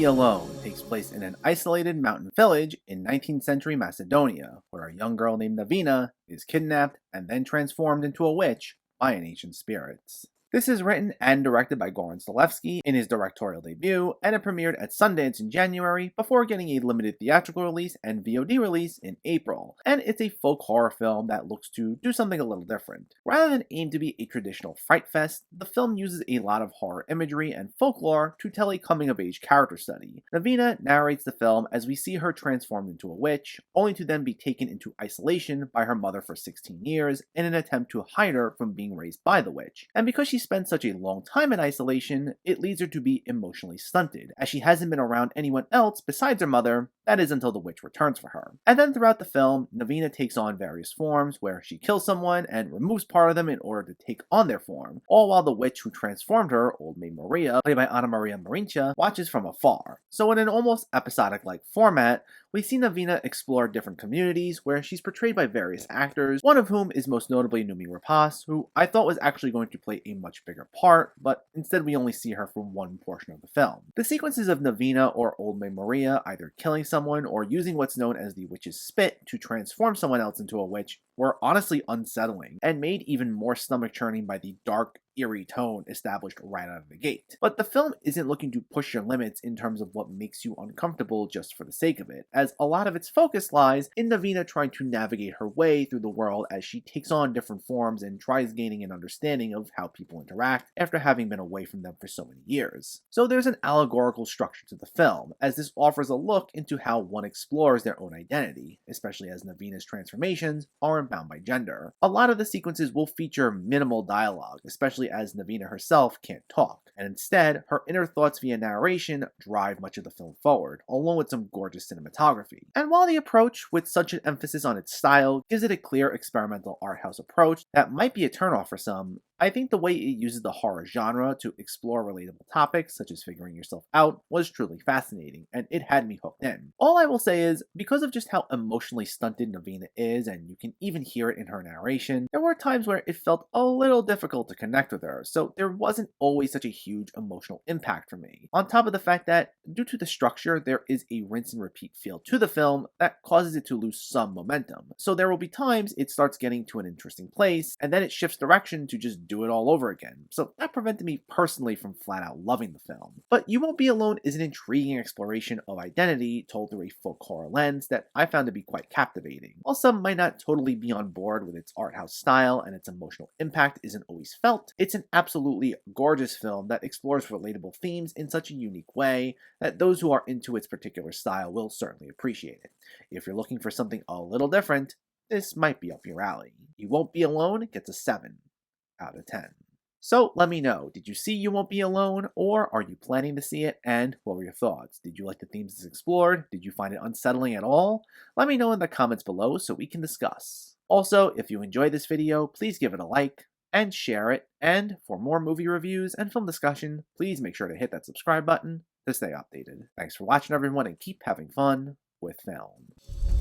Be Alone takes place in an isolated mountain village in 19th century Macedonia, where a young girl named Navena is kidnapped and then transformed into a witch by an ancient spirits. This is written and directed by Goran Stolevsky in his directorial debut, and it premiered at Sundance in January before getting a limited theatrical release and VOD release in April. And it's a folk horror film that looks to do something a little different. Rather than aim to be a traditional fright fest, the film uses a lot of horror imagery and folklore to tell a coming-of-age character study. Navena narrates the film as we see her transformed into a witch, only to then be taken into isolation by her mother for 16 years in an attempt to hide her from being raised by the witch. And because she spent such a long time in isolation, it leads her to be emotionally stunted, as she hasn't been around anyone else besides her mother, that is until the witch returns for her. And then throughout the film, Navena takes on various forms where she kills someone and removes part of them in order to take on their form, all while the witch who transformed her, Old Maid Maria, played by Anna Maria Marincha, watches from afar. So in an almost episodic-like format, we see Navena explore different communities where she's portrayed by various actors, one of whom is most notably Noomi Rapace, who I thought was actually going to play a much bigger part, but instead we only see her for one portion of the film. The sequences of Navena or Old Maid Maria either killing someone or using what's known as the witch's spit to transform someone else into a witch were honestly unsettling, and made even more stomach-churning by the dark, eerie tone established right out of the gate. But the film isn't looking to push your limits in terms of what makes you uncomfortable just for the sake of it, as a lot of its focus lies in Navena trying to navigate her way through the world as she takes on different forms and tries gaining an understanding of how people interact after having been away from them for so many years. So there's an allegorical structure to the film, as this offers a look into how one explores their own identity, especially as Navena's transformations aren't bound by gender. A lot of the sequences will feature minimal dialogue, especially as Navena herself can't talk, and instead, her inner thoughts via narration drive much of the film forward, along with some gorgeous cinematography. And while the approach, with such an emphasis on its style, gives it a clear experimental art house approach that might be a turnoff for some, I think the way it uses the horror genre to explore relatable topics, such as figuring yourself out, was truly fascinating, and it had me hooked in. All I will say is, because of just how emotionally stunted Navena is, and you can even hear it in her narration, there were times where it felt a little difficult to connect with her, so there wasn't always such a huge emotional impact for me. On top of the fact that, due to the structure, there is a rinse and repeat feel to the film that causes it to lose some momentum. So there will be times it starts getting to an interesting place, and then it shifts direction to just do it all over again. So that prevented me personally from flat out loving the film. But You Won't Be Alone is an intriguing exploration of identity told through a folk horror lens that I found to be quite captivating. While some might not totally be on board with its art house style and its emotional impact isn't always felt, it's an absolutely gorgeous film that explores relatable themes in such a unique way that those who are into its particular style will certainly appreciate it. If you're looking for something a little different, this might be up your alley. You Won't Be Alone gets a 7 out of 10. So let me know, did you see You Won't Be Alone, or are you planning to see it, and what were your thoughts? Did you like the themes it's explored? Did you find it unsettling at all? Let me know in the comments below so we can discuss. Also, if you enjoyed this video, please give it a like and share it, and for more movie reviews and film discussion, please make sure to hit that subscribe button to stay updated. Thanks for watching everyone, and keep having fun with film.